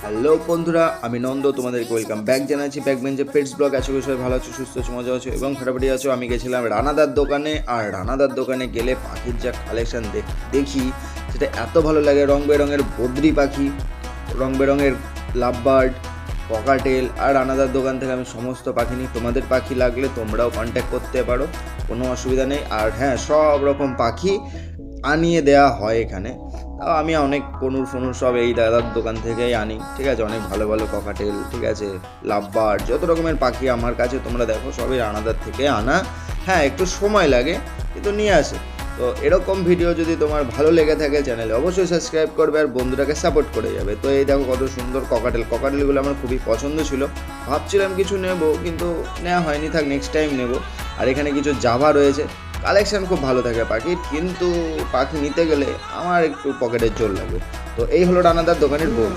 Hello বন্ধুরা, আমি নন্দ, তোমাদেরকে ওয়েলকাম ব্যাক জানাচ্ছি ব্যাকবেঞ্চে পেটস ব্লগ। আশা করি সবাই ভালো আছো, সুস্থ আছো, মজা আছো এবং ফাটাফাটি আছো। আমি গেছিলাম রানাদার দোকানে, আর রানাদার দোকানে গেলে পাখির যা কালেকশন দেখি সেটা এত ভালো লাগে। রং বেরঙের বদ্রি পাখি, রং বেরঙের লাভবার্ড, ককাটেল। আর রানাদার দোকান থেকে আমি সমস্ত পাখি নিই। তোমাদের পাখি লাগলে তোমরাও কন্ট্যাক্ট করতে পারো, কোনো অসুবিধা নেই। আর হ্যাঁ, সব রকম পাখি আনিয়ে দেওয়া হয় এখানে। তাও আমি অনেক কনুর ফনুর সব এই দাদার দোকান থেকেই আনি, ঠিক আছে। অনেক ভালো ভালো ককাটেল, ঠিক আছে, লাভবার্ড, যত রকমের পাখি আমার কাছে তোমরা দেখো সবই রানাদার থেকে আনা। হ্যাঁ, একটু সময় লাগে কিন্তু নিয়ে আসে। তো এরকম ভিডিও যদি তোমার ভালো লেগে থাকে চ্যানেলে অবশ্যই সাবস্ক্রাইব করবে আর বন্ধুটাকে সাপোর্ট করে যাবে। তো এই দেখো কত সুন্দর ককাটেলগুলো আমার খুবই পছন্দ ছিল। ভাবছিলাম কিছু নেব কিন্তু নেওয়া হয়নি, থাক নেক্সট টাইম নেব। আর এখানে কিছু জাভা রয়েছে। কালেকশান খুব ভালো থাকে পাখির, কিন্তু পাখি নিতে গেলে আমার একটু পকেটের জোর লাগে। তো এই হলো রানাদার দোকানের বোর্ড।